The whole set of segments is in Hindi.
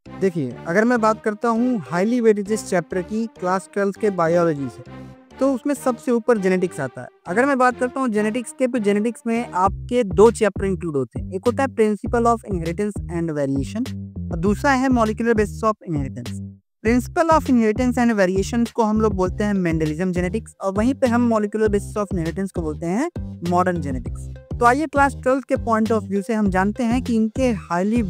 देखिए, अगर मैं बात करता हूँ हाईली वेटेज चैप्टर की क्लास 12 के बायोलॉजी से, तो उसमें सबसे ऊपर जेनेटिक्स आता है। अगर मैं बात करता हूँ जेनेटिक्स के, तो जेनेटिक्स में आपके 2 चैप्टर इंक्लूड होते हैं। एक होता है principle of inheritance and variation और दूसरा है molecular basis of inheritance. Principle of inheritance and variation को हम लोग बोलते हैं मेंडलिज्म जेनेटिक्स और वहीं पे हम मॉलिक्यूलर बेसिस ऑफ इनहेरिटेंस को बोलते हैं मॉडर्न जेनेटिक्स। तो आइए क्लास 12 के पॉइंट ऑफ व्यू से हम जानते हैं कि इनके हाईली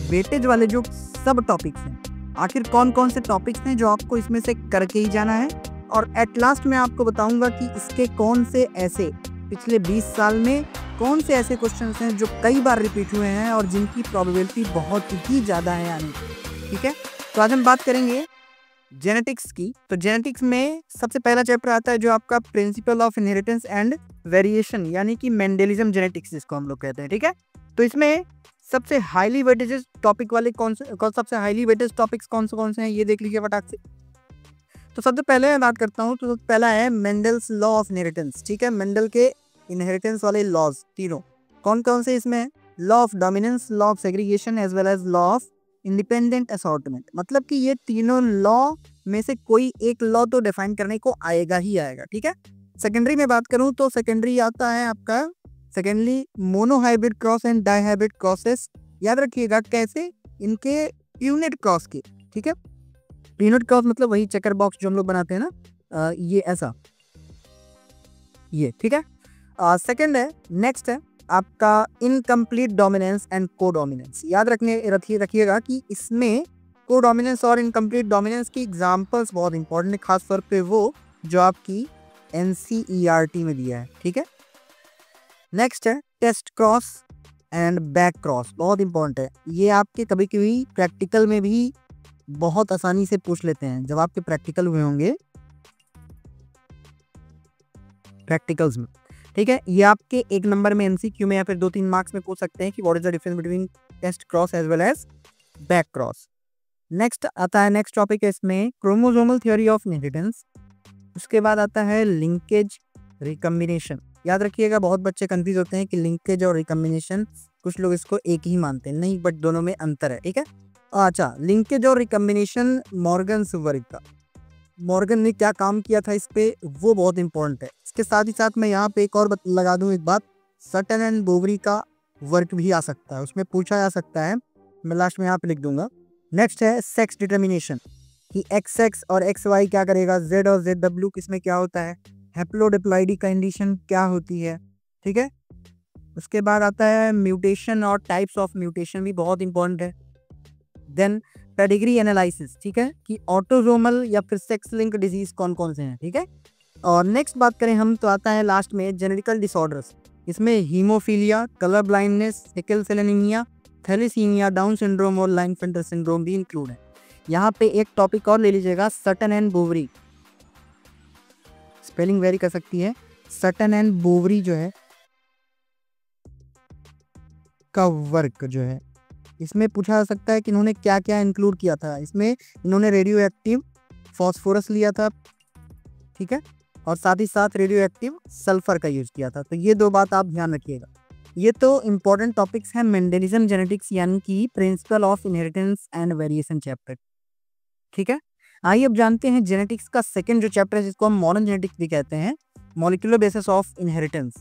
वेटेज वाले जो सब टॉपिक्स हैं, आखिर कौन कौन से टॉपिक्स हैं जो आपको इसमें से करके ही जाना है। और एट लास्ट मैं आपको बताऊंगा कि इसके कौन से ऐसे पिछले 20 साल में कौन से ऐसे क्वेश्चंस हैं जो कई बार रिपीट हुए हैं और जिनकी प्रोबेबिलिटी बहुत ही ज़्यादा है आने की। ठीक है, तो आज हम बात करेंगे जेनेटिक्स की। तो जेनेटिक्स में सबसे पहला चैप्टर आता है जो आपका principle of inheritance and variation यानी कि मेंडलिज्म जेनेटिक्स जिसको हम लोग कहते हैं। ठीक है, तो इसमें सबसे हाईली वेटेज टॉपिक वाले सबसे हाईली वेटेज टॉपिक्स कौन से हैं ये देख लीजिए फटाक से। तो सबसे पहले मैं बात करता हूँ, तो पहला है मेंडल्स लॉ ऑफ इनहेरिटेंस। ठीक है, मेंडल के इनहेरिटेंस वाले लॉज तीनों कौन कौन से इसमें, law of dominance, law of segregation as well as law of independent assortment. मतलब कि ये तीनों लॉ में से कोई एक लॉ तो डिफाइन करने को आएगा ही आएगा। ठीक है, सेकेंडरी में बात करूँ तो सेकेंडरी आता है आपका secondly monohybrid cross and dihybrid crosses. याद रखिएगा कैसे, इनके यूनिट क्रॉस के। ठीक है, यूनिट क्रॉस मतलब वही चेकर बॉक्स जो हम लोग बनाते हैं ना, ये ऐसा, ये। ठीक है, सेकंड है, नेक्स्ट है आपका इनकम्प्लीट डोमिनेंस एंड कोडोमिनेंस। याद रखिएगा कि इसमें कोडोमिनेंस और इनकम्प्लीट डोमिनेंस की एग्जांपल्स बहुत इंपॉर्टेंट है, खास तौर पे वो जो आपकी NCERT में दिया है। ठीक है, नेक्स्ट है test cross and back cross, बहुत इंपॉर्टेंट है। ये आपके कभी कभी प्रैक्टिकल में भी बहुत आसानी से पूछ लेते हैं, जब आपके प्रैक्टिकल हुए होंगे प्रैक्टिकल्स में। ठीक है, ये आपके 1 नंबर में MCQ में या फिर 2-3 मार्क्स में पूछ सकते हैं कि what is the difference between test cross as well as back cross. Next आता है, नेक्स्ट टॉपिक है इसमें क्रोमोसोमल थ्योरी ऑफ इनहेरिटेंस। उसके बाद आता है लिंकेज रिकम्बिनेशन। याद रखिएगा बहुत बच्चे कंफ्यूज होते हैं कि लिंकेज और रिकम्बिनेशन, कुछ लोग इसको एक ही मानते हैं, नहीं, बट दोनों में अंतर है। ठीक है, अच्छा, लिंकेज और रिकम्बिनेशन मॉर्गन्सबर्ग का, मॉर्गन ने क्या काम किया था इस पे, वो बहुत इंपॉर्टेंट है। इसके साथ ही साथ मैं यहाँ पे एक और लगा दूं एक बात, सटन एंड बोवरी का वर्क भी आ सकता है, उसमें पूछा जा सकता है, मैं लास्ट में यहाँ पे लिख दूंगा। नेक्स्ट है सेक्स डिटर्मिनेशन, कि XX और XY क्या करेगा, Z और ZW किसमें क्या होता है, हैप्लोडिप्लॉइडी कंडीशन क्या होती है। ठीक है, उसके बाद आता है म्यूटेशन और टाइप्स ऑफ म्यूटेशन भी बहुत इंपॉर्टेंट है। देन पेडिग्री एनालिसिस, ठीक है, कि ऑटोसोमल या फिर सेक्स लिंक डिजीज कौन कौन से हैं। ठीक है, और नेक्स्ट बात करें हम तो आता है लास्ट में जेनेटिकल डिसऑर्डर्स। इसमें haemophilia, colour blindness, sickle cell anaemia, thalassaemia, Down syndrome और लाइनफेल्टर सिंड्रोम भी इंक्लूड है। यहाँ पे एक टॉपिक और ले लीजिएगा, Sutton and Boveri, spelling vary कर सकती है, सटन एंड बोवरी जो है का वर्क जो है, इसमें पूछा जा सकता है कि इन्होंने क्या क्या इंक्लूड किया था। इसमें इन्होंने रेडियो एक्टिव फॉस्फोरस लिया था, ठीक है, और साथ ही साथ रेडियो एक्टिव सल्फर का यूज किया था। तो ये 2 बात आप ध्यान रखिएगा। ये तो इंपॉर्टेंट टॉपिक्स हैं मेंडलिज्म जेनेटिक्स यानी कि principle of inheritance and variation chapter. ठीक है, आइए अब जानते हैं जेनेटिक्स का सेकंड जो चैप्टर है जिसको हम मॉडर्न जेनेटिक्स भी कहते हैं, मॉलिक्यूलर बेसिस ऑफ इनहेरिटेंस।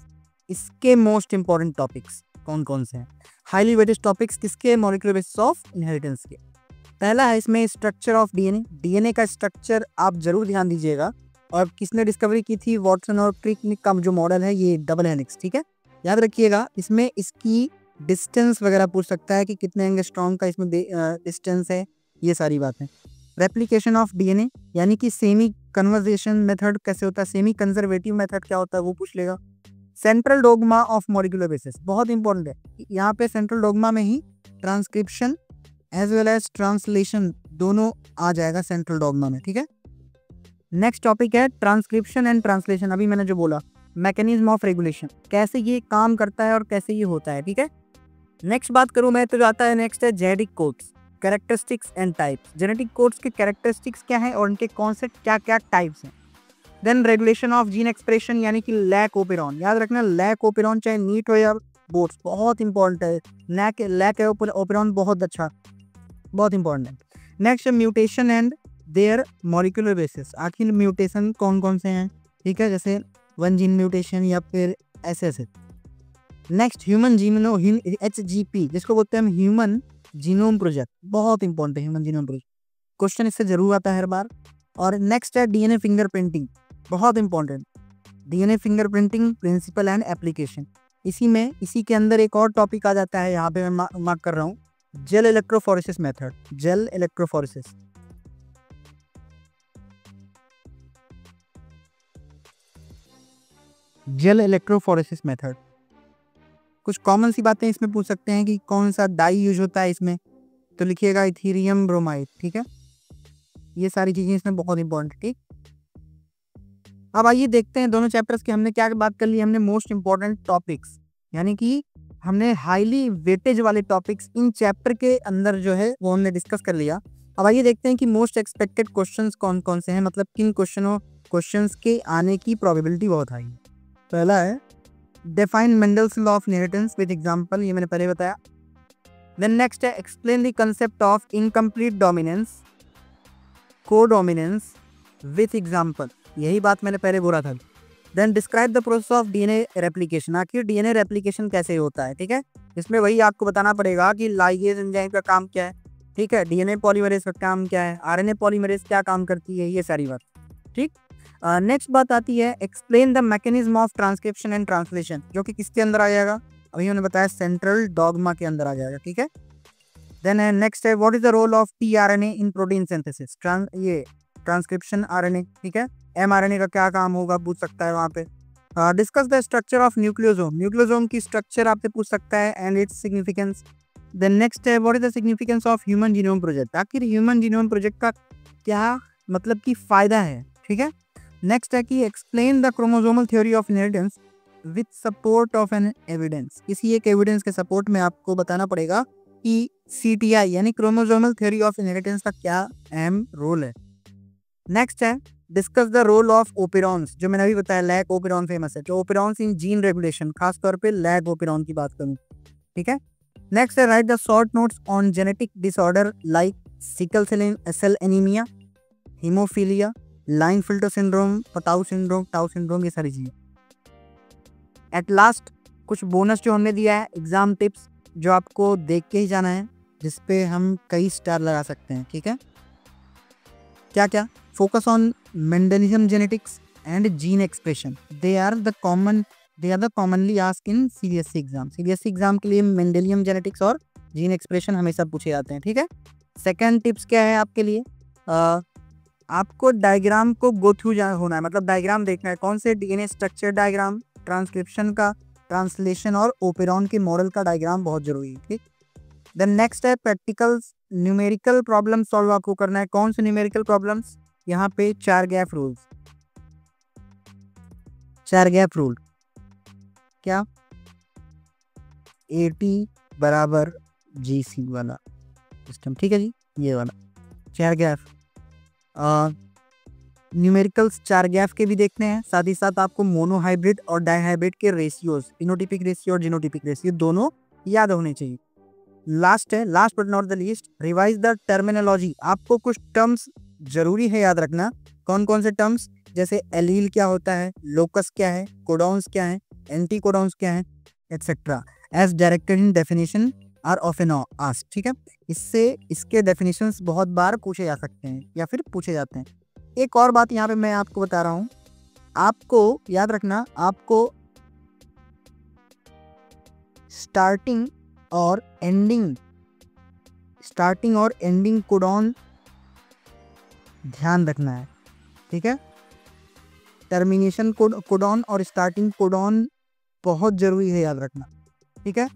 इसके मोस्ट इंपॉर्टेंट टॉपिक्स कौन कौन से हैं, हाईली वेटेड टॉपिक्स किसके, मॉलिक्यूलर बेसिस ऑफ इनहेरिटेंस के। पहला है इसमें स्ट्रक्चर ऑफ डीएनए का स्ट्रक्चर आप जरूर ध्यान दीजिएगा, और किसने डिस्कवरी की थी, वॉटसन और क्रिक का जो मॉडल है ये डबल हेलिक्स। ठीक है, याद रखिएगा, इसमें इसकी डिस्टेंस वगैरह पूछ सकता है कि कितने एंगस्ट्रॉम का इसमें डिस्टेंस है, ये सारी बातें। रेप्लिकेशन ऑफ डीएनए यानी कि सेमी कन्वर्जेशन मेथड कैसे होता है, सेमी कंजर्वेटिव मेथड क्या होता है वो पूछ लेगा। Central dogma of molecular basis बहुत इंपॉर्टेंट है, यहाँ पे सेंट्रल डोगमा में ही transcription as well as translation दोनों आ जाएगा सेंट्रल डोगमा में। ठीक है, नेक्स्ट टॉपिक है ट्रांसक्रिप्शन एंड ट्रांसलेशन। अभी मैंने जो बोला मैकेनिज्म ऑफ रेगुलेशन, कैसे ये काम करता है और कैसे ये होता है। ठीक है, नेक्स्ट बात करूं मैं तो आता है, नेक्स्ट है genetic codes, characteristics and types. Genetic codes के कैरेक्टरिस्टिक्स क्या है और उनके कौन से क्या क्या टाइप्स हैं। Then regulation of gene expression यानी कि लैक ओपेरॉन, याद रखना लैक ओपेरॉन चाहे नीट हो या बोर्ड्स बहुत इंपॉर्टेंट है, लैक ओपेरॉन बहुत अच्छा। बहुत इंपॉर्टेंट है। Next mutation and their molecular basis, आखिर म्यूटेशन कौन कौन से हैं, ठीक है, जैसे वन जीन म्यूटेशन या फिर ऐसे। नेक्स्ट ह्यूमन जीनोम, HGP जिसको बोलते हैं हम ह्यूमन जीनोम प्रोजेक्ट, बहुत इंपॉर्टेंट है ह्यूमन जीनोम प्रोजेक्ट, क्वेश्चन इससे जरूर आता है हर बार। और नेक्स्ट है DNA फिंगरप्रिंटिंग, बहुत important, DNA fingerprinting principle and application. इसी के अंदर एक और टॉपिक आ जाता है, यहाँ पे मैं मार्क कर रहा हूँ, gel electrophoresis method, gel electrophoresis. Gel electrophoresis method, कुछ कॉमन सी बातें इसमें पूछ सकते हैं कि कौन सा डाई यूज होता है इसमें, तो लिखिएगा इथीरियम ब्रोमाइड, ठीक है, ये सारी चीजें इसमें बहुत इंपॉर्टेंट। ठीक, अब आइए देखते हैं दोनों चैप्टर्स की हमने क्या बात कर ली। हमने मोस्ट इंपॉर्टेंट टॉपिक्स, यानी कि हमने हाईली वेटेज वाले टॉपिक्स इन चैप्टर के अंदर जो है वो हमने डिस्कस कर लिया। अब आइए देखते हैं कि मोस्ट एक्सपेक्टेड क्वेश्चंस कौन कौन से हैं, मतलब किन क्वेश्चंस के आने की प्रोबेबिलिटी बहुत हाई है। पहला है define Mendel's law of inheritance with example, ये मैंने पहले बताया। देन नेक्स्ट है explain the concept of incomplete dominance, codominance with example, यही बात मैंने पहले बोला था। Then describe the process of DNA replication, आखिर DNA रेप्लिकेशन कैसे होता है, ठीक है, इसमें वही आपको बताना पड़ेगा कि लाइगेज एंजाइम का काम क्या है, ठीक है, DNA पॉलीमरेज का काम क्या है, RNA पॉलीमरेज क्या काम करती है, ये सारी बात। ठीक, नेक्स्ट बात आती है explain the mechanism of transcription and translation, जो कि किसके अंदर आ जाएगा, अभी मैंने बताया सेंट्रल डॉगमा के अंदर आ जाएगा, ठीक है। देन नेक्स्ट है what is the role of tRNA in protein synthesis, ये ट्रांसक्रिप्शन RNA, ठीक है, mRNA का क्या काम होगा पूछ सकता है वहाँ पे। Discuss the structure of nucleosome, nucleosome की स्ट्रक्चर आपसे पूछ सकता है and its significance. Then next है what is the significance of human genome project, आखिर ह्यूमन जीनोम प्रोजेक्ट का क्या मतलब कि फायदा है, ठीक है। नेक्स्ट है कि explain the chromosomal theory of inheritance with support of an evidence, किसी एक एविडेंस के सपोर्ट में आपको बताना पड़ेगा कि CTI यानी क्रोमोसोमल थ्योरी ऑफ इनहेरिटेंस का क्या अहम रोल है। नेक्स्ट है डिस्कस द रोल ऑफ ओपेरॉन्स, जो मैंने अभी बताया लैग ओपेरॉन फेमस है, जो ओपेरॉन्स इन जीन रेगुलेशन, खासतौर पे लैग ओपेरॉन की बात करूँ, ठीक है। नेक्स्ट है write the short notes on genetic disorder like sickle cell anaemia, haemophilia, Klinefelter syndrome, Down syndrome, ये सारी चीजें। एट लास्ट कुछ बोनस जो हमने दिया है, एग्जाम टिप्स जो आपको देख के ही जाना है, जिसपे हम कई स्टार लगा सकते हैं, ठीक है। क्या क्या, focus on Mendelism genetics and gene expression, they are the commonly asked in CBSE exam. CBSE exam के लिए मेंडलियम जेनेटिक्स और जीन एक्सप्रेशन हमेशा पूछे जाते हैं, ठीक है। सेकंड टिप्स क्या है आपके लिए, आपको डायग्राम को गो थ्रू होना है, मतलब डायग्राम देखना है, कौन से DNA स्ट्रक्चर डायग्राम, ट्रांसक्रिप्शन का, ट्रांसलेशन और ओपेरॉन के मॉडल का डायग्राम बहुत जरूरी है, ठीक। देन नेक्स्ट है प्रैक्टिकल न्यूमेरिकल प्रॉब्लम सॉल्व आपको करना है, कौन से न्यूमेरिकल प्रॉब्लम्स, यहाँ पे 4 गैप रूल्स, 4 गैप रूल, क्या AT बराबर GC वाला सिस्टम, ठीक है जी, ये वाला 4 गैप। न्यूमेरिकल्स 4 गैप के भी देखने हैं, साथ ही साथ आपको मोनोहाइब्रिड और डाइहाइब्रिड के रेशियोज, फिनोटिपिक रेशियो और जीनोटिपिक रेशियो दोनों याद होने चाहिए। लास्ट है, last but not the least, revise the terminology, आपको कुछ टर्म्स जरूरी है याद रखना, कौन कौन से टर्म्स, जैसे एलील क्या होता है, लोकस क्या है, कोडॉन्स क्या है, एंटी कोडॉन्स क्या है, etcetera, as directed in definition are often asked, ठीक है। इसके डेफिनेशंस बहुत बार पूछे जा सकते हैं या फिर पूछे जाते हैं। एक और बात यहाँ पे मैं आपको बता रहा हूँ, आपको याद रखना, आपको स्टार्टिंग और एंडिंग कोडॉन ध्यान रखना है, ठीक है। टर्मिनेशन कोडॉन और स्टार्टिंग कोडॉन बहुत जरूरी है याद रखना, ठीक है।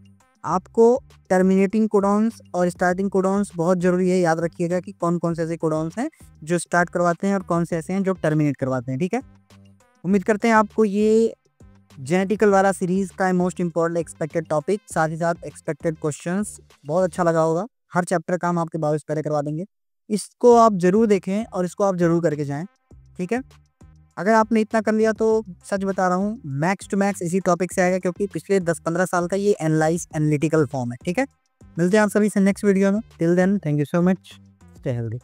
आपको टर्मिनेटिंग कोडॉन्स और स्टार्टिंग कोडॉन्स बहुत जरूरी है, याद रखिएगा कि कौन कौन से ऐसे कोडॉन्स हैं जो स्टार्ट करवाते हैं और कौन से ऐसे हैं जो टर्मिनेट करवाते हैं, ठीक है। उम्मीद करते हैं आपको ये जेनेटिकल वाला सीरीज का मोस्ट इंपॉर्टेंट एक्सपेक्टेड टॉपिक, साथ ही साथ एक्सपेक्टेड क्वेश्चंस बहुत अच्छा लगा होगा। हर चैप्टर का हम आपके 22 पहले करवा देंगे, इसको आप जरूर देखें और इसको आप जरूर करके जाएं, ठीक है। अगर आपने इतना कर लिया तो सच बता रहा हूँ मैक्स टू मैक्स इसी टॉपिक से आएगा, क्योंकि पिछले 10-15 साल का ये एनालिटिकल फॉर्म है, ठीक है। मिलते हैं आप सभी से नेक्स्ट वीडियो में। Till then thank you so much, stay healthy.